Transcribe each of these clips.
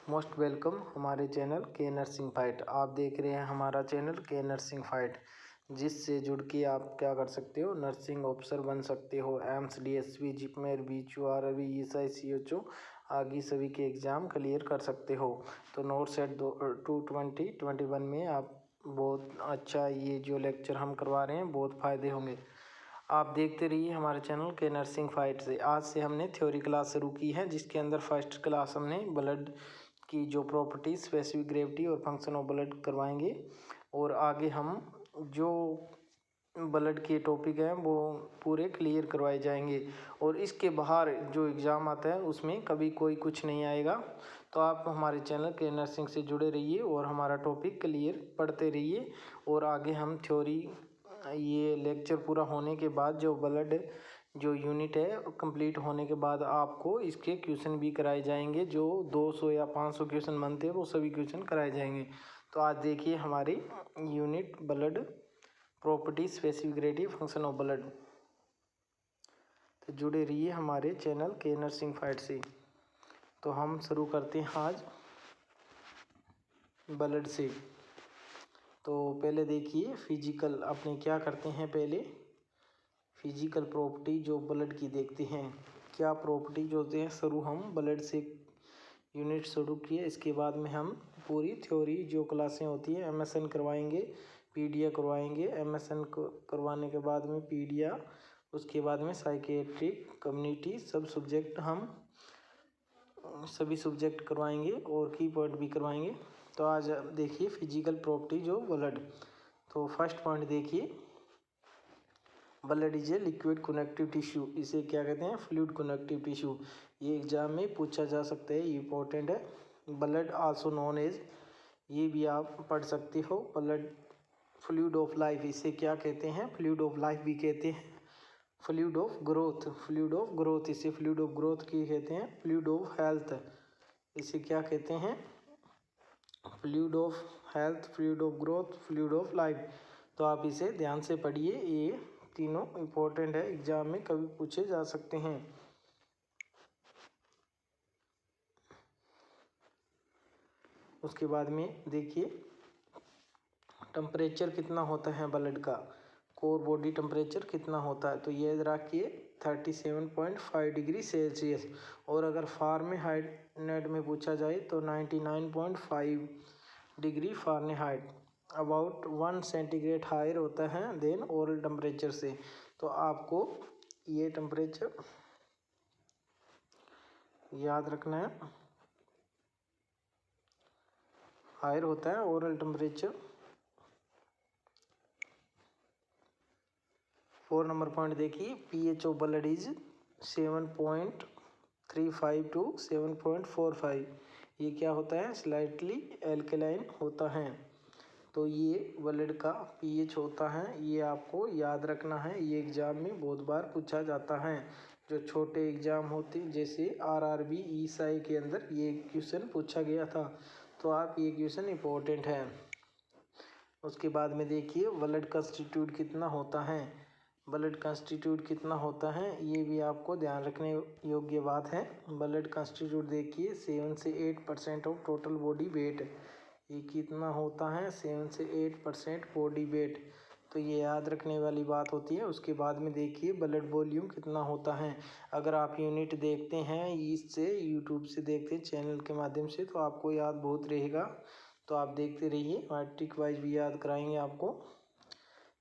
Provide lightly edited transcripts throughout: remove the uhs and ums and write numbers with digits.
Most welcome हमारे channel के nursing fight. आप देख रहे हैं हमारा चैनल के नर्सिंग फाइट, जिससे जुड़ के आप क्या कर सकते हो, नर्सिंग ऑफिसर बन सकते हो। एम्स, डीएसपी, जिपमेर, बीएचयूआर, अभी ईएसआई, सीएचओ आगे सभी के एग्ज़ाम क्लियर कर सकते हो। तो नोट सेट 2021 में आप बहुत अच्छा ये जो लेक्चर हम करवा रहे हैं बहुत फ़ायदे होंगे। आप देखते रहिए हमारे चैनल के नर्सिंग फाइट से। आज से हमने थ्योरी क्लास शुरू की है, जिसके अंदर फर्स्ट क्लास हमने ब्लड की जो प्रॉपर्टीज, स्पेसिफिक ग्रेविटी और फंक्शन ऑफ ब्लड करवाएंगे। और आगे हम जो ब्लड के टॉपिक हैं वो पूरे क्लियर करवाए जाएंगे। और इसके बाहर जो एग्ज़ाम आता है उसमें कभी कोई कुछ नहीं आएगा। तो आप हमारे चैनल के नर्सिंग से जुड़े रहिए और हमारा टॉपिक क्लियर पढ़ते रहिए। और आगे हम थ्योरी ये लेक्चर पूरा होने के बाद जो ब्लड जो यूनिट है कंप्लीट होने के बाद आपको इसके क्वेश्चन भी कराए जाएंगे। जो 200 या 500 क्वेश्चन बनते हैं वो सभी क्वेश्चन कराए जाएंगे। तो आज देखिए हमारी unit blood property, specific gravity, function of blood. तो जुड़े रहिए हमारे चैनल के नर्सिंग फाइट से। तो हम शुरू करते हैं आज ब्लड से। तो पहले देखिए फिजिकल अपने क्या करते हैं, पहले फिजिकल प्रॉपर्टी जो ब्लड की देखते हैं। क्या प्रॉपर्टी जो होते हैं, शुरू हम ब्लड से यूनिट शुरू किए। इसके बाद में हम पूरी थ्योरी जो क्लासें होती है एमएसएन करवाएंगे, पीडिया करवाएंगे। एमएसएन करवाने के बाद में पीडिया, उसके बाद में साइकेट्रिक, कम्युनिटी, सब सब्जेक्ट हम सभी सब्जेक्ट करवाएंगे और की पॉइंट भी करवाएंगे। तो आज देखिए फिजिकल प्रॉपर्टी जो ब्लड। तो फर्स्ट पॉइंट देखिए, blood is a liquid connective tissue. इसे क्या कहते हैं, फ्लूइड कनेक्टिव टिश्यू। ये एग्जाम में पूछा जा सकता है, ये इंपॉर्टेंट है। ब्लड आल्सो नोन एज, ये भी आप पढ़ सकते हो, ब्लड फ्लूइड ऑफ लाइफ। इसे क्या कहते हैं, फ्लूइड ऑफ लाइफ भी कहते हैं। Fluid of growth, fluid of growth, इसे फ्लूइड ऑफ ग्रोथ की कहते हैं। फ्लूइड ऑफ हेल्थ, इसे क्या कहते हैं, fluid of health, fluid of growth, fluid of life. तो आप इसे ध्यान से पढ़िए, ये तीनों इम्पोर्टेंट है, एग्जाम में कभी पूछे जा सकते हैं। उसके बाद में देखिए टेम्परेचर कितना होता है ब्लड का, कोर बॉडी टेम्परेचर कितना होता है। तो ये रखिए 37.5 डिग्री सेल्सियस। और अगर फारेनहाइट में पूछा जाए तो 99.5 degree Fahrenheit, about 1 centigrade higher होता है देन ओरल टेम्परेचर से। तो आपको ये टेम्परेचर याद रखना है, हायर होता है ओरल टेम्परेचर। 4 नंबर पॉइंट देखिए, pH of blood is 7.35 to 7.45। ये क्या होता है, स्लाइटली एल्कलाइन होता है। तो ये ब्लड का पीएच होता है, ये आपको याद रखना है। ये एग्जाम में बहुत बार पूछा जाता है। जो छोटे एग्जाम होते जैसे आरआरबी, ईएसआई के अंदर ये क्वेश्चन पूछा गया था। तो आप ये क्वेश्चन इम्पोर्टेंट है। उसके बाद में देखिए ब्लड कंस्टिट्यूट कितना होता है, ब्लड कंस्टिट्यूट कितना होता है ये भी आपको ध्यान रखने योग्य बात है। ब्लड कंस्टिट्यूट देखिए 7 से 8% ऑफ टोटल बॉडी वेट। ये कितना होता है, 7 से 8% बॉडी वेट। तो ये याद रखने वाली बात होती है। उसके बाद में देखिए ब्लड वॉल्यूम कितना होता है। अगर आप यूनिट देखते हैं इससे, यूट्यूब से देखते हैं चैनल के माध्यम से, तो आपको याद बहुत रहेगा। तो आप देखते रहिए, मैट्रिक वाइज भी याद कराएंगे आपको।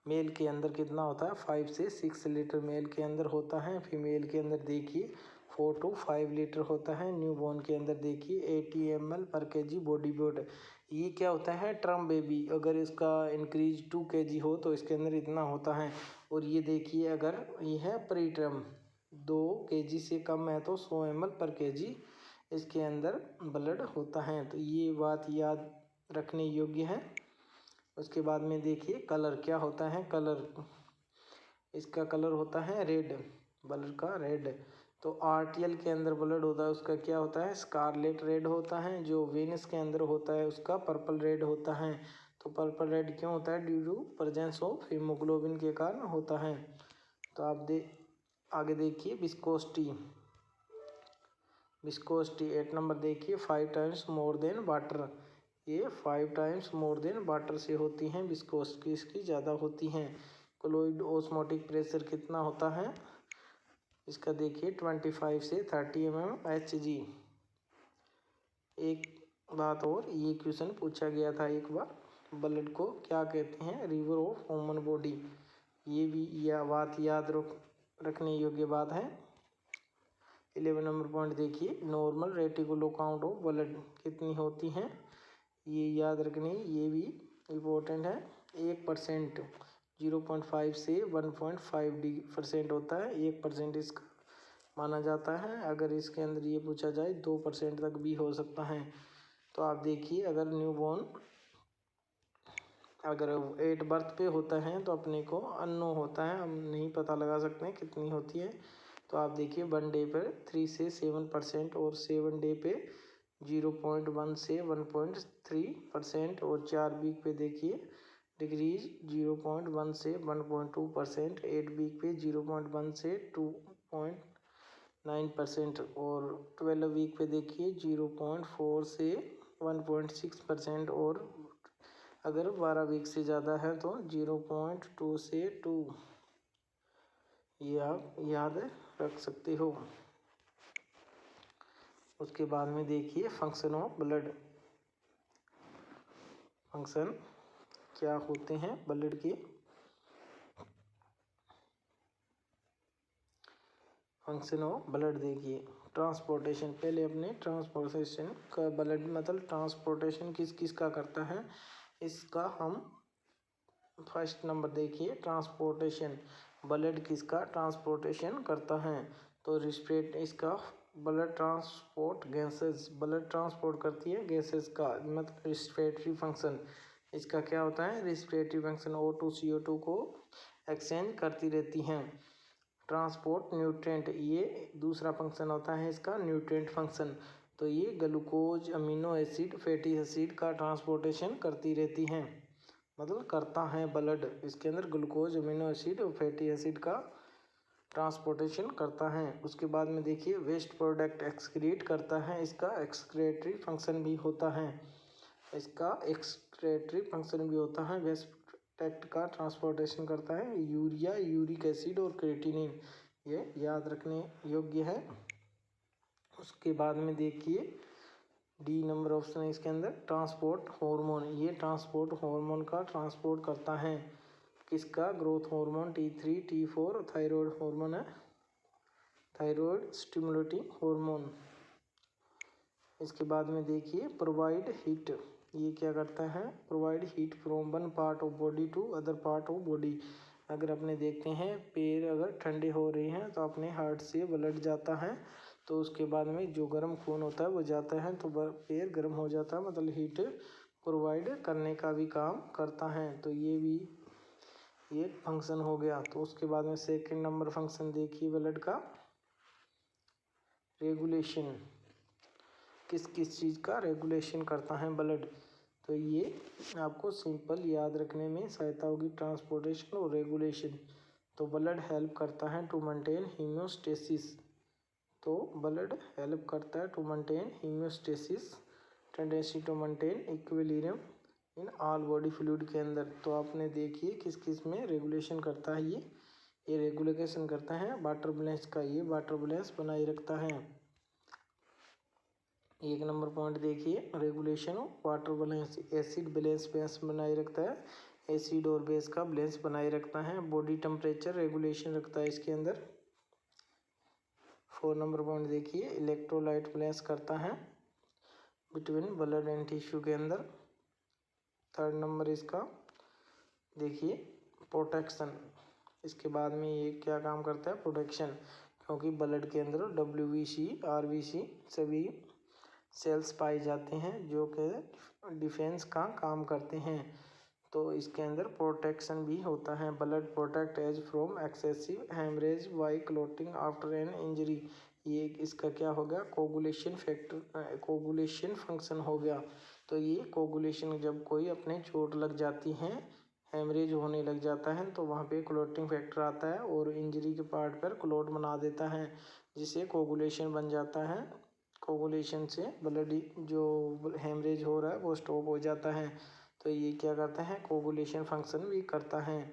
मेल के अंदर कितना होता है, 5 से 6 लीटर मेल के अंदर होता है। फीमेल के अंदर देखिए 4 to 5 लीटर होता है। न्यूबॉर्न के अंदर देखिए 80 ml पर केजी बॉडी वेट। ये क्या होता है, टर्म बेबी। अगर इसका इंक्रीज 2 kg हो तो इसके अंदर इतना होता है। और ये देखिए अगर ये है प्री टर्म, 2 kg से कम है तो 100 ml पर केजी इसके अंदर ब्लड होता है। तो ये बात याद रखने योग्य है। उसके बाद में देखिए कलर क्या होता है, कलर इसका कलर होता है रेड, ब्लड का रेड। तो आरटीएल के अंदर ब्लड होता है उसका क्या होता है, स्कारलेट रेड होता है। जो वेनस के अंदर होता है उसका पर्पल रेड होता है। तो पर्पल रेड क्यों होता है, due to presence of haemoglobin के कारण होता है। तो आप आगे देखिए विस्कोसिटी, विस्कोसिटी 8 नंबर देखिए 5 टाइम्स मोर देन वाटर, ये 5 टाइम्स मोर देन वाटर से होती हैं, विस्कोसिटी इसकी ज़्यादा होती हैं। कोलॉइड ऑस्मोटिक प्रेशर कितना होता है, इसका देखिए 25 से 30 mmHg। एक बात और, ये क्वेश्चन पूछा गया था एक बार, ब्लड को क्या कहते हैं, रिवर ऑफ ह्यूमन बॉडी। ये भी यह बात याद रखने योग्य बात है। 11 नंबर पॉइंट देखिए, normal reticular count of blood कितनी होती हैं, ये याद रखनी, ये भी इम्पोर्टेंट है। 1% 0.5 से 1.5% होता है, 1% इसका माना जाता है। अगर इसके अंदर ये पूछा जाए 2% तक भी हो सकता है। तो आप देखिए, अगर न्यूबॉर्न अगर 8 बर्थ पे होता है तो अपने को अननो होता है, हम नहीं पता लगा सकते हैं कितनी होती है। तो आप देखिए 1 डे पर 3 से 7% और 7 डे पे 0.1 से 1.3% और 4 वीक पे देखिए डिक्रीज 0.1 से 1.2%, 8 वीक पे 0.1 से 2.9% और 12 वीक पे देखिए 0.4 से 1.6% और अगर 12 वीक से ज़्यादा है तो 0.2 से 2, ये आप याद रख सकते हो। उसके बाद में देखिए फंक्शन ऑफ ब्लड, फंक्शन क्या होते हैं ब्लड के। फंक्शन ऑफ ब्लड देखिए, ट्रांसपोर्टेशन, पहले अपने ट्रांसपोर्टेशन का ब्लड मतलब ट्रांसपोर्टेशन किस किस का करता है, इसका हम फर्स्ट नंबर देखिए, ट्रांसपोर्टेशन ब्लड किसका ट्रांसपोर्टेशन करता है, तो रिस्पिरेट इसका blood transport gases, blood transport करती है गैसेस का, मतलब रिस्पिरेटरी फंक्शन इसका क्या होता है, रिस्पिरेटरी फंक्शन O2 CO2 को एक्सचेंज करती रहती हैं। ट्रांसपोर्ट न्यूट्रिएंट, ये दूसरा फंक्शन होता है इसका, न्यूट्रिएंट फंक्शन, तो ये glucose amino acid fatty acid का ट्रांसपोर्टेशन करती रहती हैं, मतलब करता है ब्लड, इसके अंदर ग्लूकोज अमीनो एसिड और फैटी एसिड का ट्रांसपोर्टेशन करता है। उसके बाद में देखिए वेस्ट प्रोडक्ट एक्सक्रीट करता है, इसका एक्सक्रेटरी फंक्शन भी होता है, इसका एक्सक्रेटरी फंक्शन भी होता है, वेस्ट प्रोडक्ट का ट्रांसपोर्टेशन करता है। यूरिया, यूरिक एसिड और क्रेटिनिन, ये याद रखने योग्य है। उसके बाद में देखिए डी नंबर ऑप्शन है इसके अंदर, ट्रांसपोर्ट हार्मोन, ये ट्रांसपोर्ट हार्मोन का ट्रांसपोर्ट करता है, किसका, growth hormone T3 T4, thyroid hormone है, थायराइड स्टिमुलेटिंग हार्मोन। इसके बाद में देखिए प्रोवाइड हीट, ये क्या करता है, provide heat from one part of body to other part of body. अगर अपने देखते हैं पैर अगर ठंडे हो रहे हैं तो अपने हार्ट से ब्लड जाता है, तो उसके बाद में जो गर्म खून होता है वो जाता है तो पैर गर्म हो जाता है, मतलब हीट प्रोवाइड करने का भी काम करता है, तो ये भी एक फंक्शन हो गया। तो उसके बाद में सेकंड नंबर फंक्शन देखिए ब्लड का, रेगुलेशन, किस किस चीज़ का रेगुलेशन करता है ब्लड, तो ये आपको सिंपल याद रखने में सहायता होगी, ट्रांसपोर्टेशन और रेगुलेशन। तो ब्लड हेल्प करता है टू मेंटेन हीमोस्टेसिस, तो ब्लड हेल्प करता है to maintain homeostasis, tendency to maintain equilibrium in all body fluid के अंदर। तो आपने देखिए किस किस में रेगुलेशन करता है, ये रेगुलेशन करता है वाटर बैलेंस का, ये वाटर बैलेंस बनाए रखता है। एक नंबर पॉइंट देखिए, regulation of water balance, acid balance बनाए रखता है, एसिड और बेस का बैलेंस बनाए रखता है। बॉडी टेम्परेचर रेगुलेशन रखता है इसके अंदर। 4 नंबर पॉइंट देखिए, इलेक्ट्रोलाइट बैलेंस करता है बिटवीन ब्लड एंड टिश्यू के अंदर। 3rd नंबर इसका देखिए प्रोटेक्शन, इसके बाद में ये क्या काम करता है, प्रोटेक्शन, क्योंकि ब्लड के अंदर WBC RBC सभी सेल्स पाए जाते हैं जो कि डिफेंस का काम करते हैं, तो इसके अंदर प्रोटेक्शन भी होता है। Blood protect us from excessive haemorrhage by clotting after an injury, ये इसका क्या हो गया, कोगुलेशन फैक्टर, कोगुलेशन फंक्शन हो गया। तो ये कोगुलेशन, जब कोई अपने चोट लग जाती है, हेमरेज होने लग जाता है, तो वहाँ पे क्लॉटिंग फैक्टर आता है और इंजरी के पार्ट पर क्लॉट बना देता है, जिससे कोगुलेशन बन जाता है कोगुलेशन से ब्लड जो हेमरेज हो रहा है वो स्टॉप हो जाता है। तो ये क्या करता है, कोगुलेशन फंक्शन भी करता है,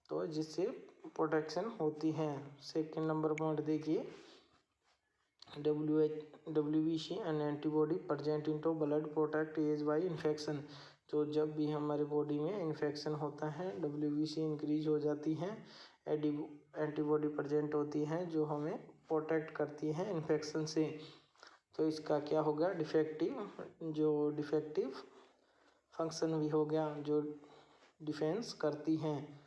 तो जिससे प्रोटेक्शन होती है। सेकंड नंबर पॉइंट देखिए, WBC and antibody present into blood protect us by infection. तो जब भी हमारे बॉडी में इन्फेक्शन होता है WBC इंक्रीज हो जाती है, एंटीबॉडी प्रेजेंट होती है जो हमें प्रोटेक्ट करती है इन्फेक्शन से। तो इसका क्या होगा, डिफेक्टिव फंक्शन भी हो गया, जो डिफेंस करती हैं।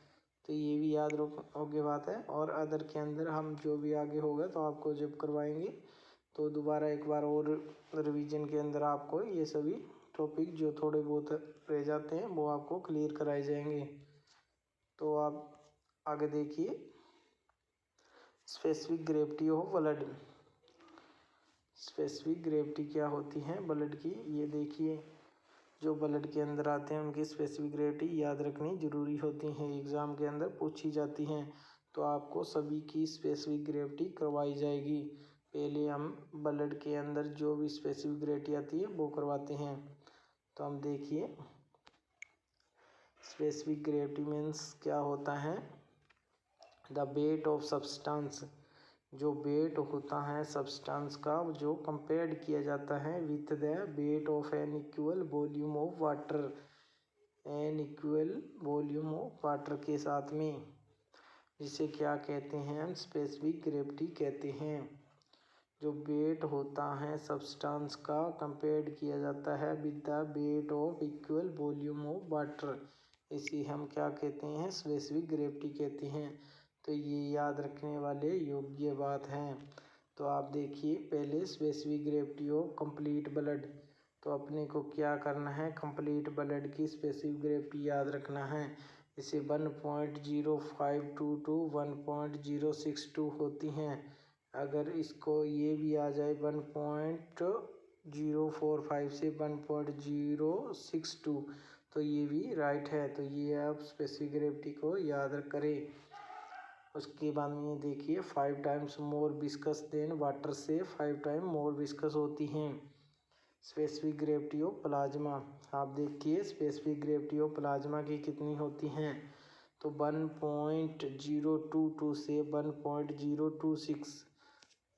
तो ये भी याद रखोगे बात है। और अदर के अंदर हम जो भी आगे होगा तो आपको जब करवाएंगे तो दोबारा एक बार और रिवीजन के अंदर आपको ये सभी टॉपिक जो थोड़े बहुत रह जाते हैं वो आपको क्लियर कराए जाएंगे। तो आप आगे देखिए, specific gravity of blood. Specific gravity क्या होती है ब्लड की, ये देखिए, जो ब्लड के अंदर आते हैं उनकी स्पेसिफिक ग्रेविटी याद रखनी जरूरी होती है, एग्ज़ाम के अंदर पूछी जाती हैं। तो आपको सभी की स्पेसिफिक ग्रेविटी करवाई जाएगी। पहले हम ब्लड के अंदर जो भी स्पेसिफिक ग्रेविटी आती है वो करवाते हैं। तो हम देखिए, स्पेसिफिक ग्रेविटी मीन्स क्या होता है, द वेट ऑफ सब्सटेंस, जो वेट होता है सब्सटेंस का जो कंपेयर्ड किया जाता है with the weight of an equal volume of water, an equal volume of water के साथ में, जिसे क्या कहते हैं हम स्पेसिफिक ग्रेविटी कहते हैं। जो वेट होता है सब्सटेंस का कंपेयर्ड किया जाता है with the weight of equal volume of water, इसी हम क्या कहते हैं, स्पेसिफिक ग्रेविटी कहते हैं। तो ये याद रखने वाले योग्य बात है। तो आप देखिए, पहले specific gravity of complete blood. तो अपने को क्या करना है, कंप्लीट ब्लड की स्पेसिफिक ग्रेविटी याद रखना है। इसे 1.0522 टू 1.062 होती हैं। अगर इसको ये भी आ जाए 1.045 से 1.062 तो ये भी राइट है। तो ये आप स्पेसिफिक ग्रेविटी को याद करें। उसके बाद में देखिए, 5 times more viscous than water से 5 टाइम मोर विस्कस होती हैं। स्पेसिफिक ग्रेविटी ऑफ प्लाज्मा, आप देखिए स्पेसिफिक ग्रेविटी ऑफ प्लाज्मा की कितनी होती हैं, तो 1.022 से 1.026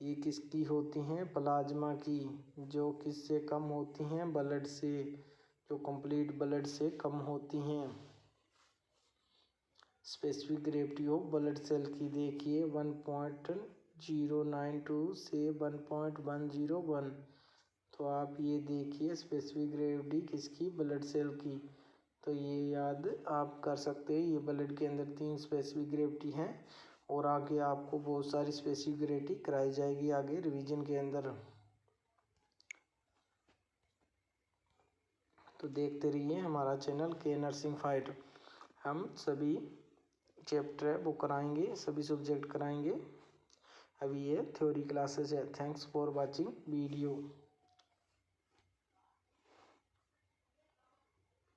ये किसकी होती हैं, प्लाज्मा की, जो किससे कम होती हैं, ब्लड से, जो कंप्लीट ब्लड से कम होती हैं। Specific gravity of blood cell की देखिए 1.092 से 1.101। तो आप ये देखिए स्पेसिफिक ग्रेविटी किसकी, ब्लड सेल की। तो ये याद आप कर सकते हैं, ये ब्लड के अंदर 3 स्पेसिफिक ग्रेविटी हैं और आगे आपको बहुत सारी स्पेसिफिक ग्रेविटी कराई जाएगी आगे रिवीजन के अंदर। तो देखते रहिए हमारा चैनल के नर्सिंग फाइट। हम सभी चैप्टर है वो कराएंगे, सभी सब्जेक्ट कराएंगे। अभी ये थ्योरी क्लासेस है। Thanks for watching video.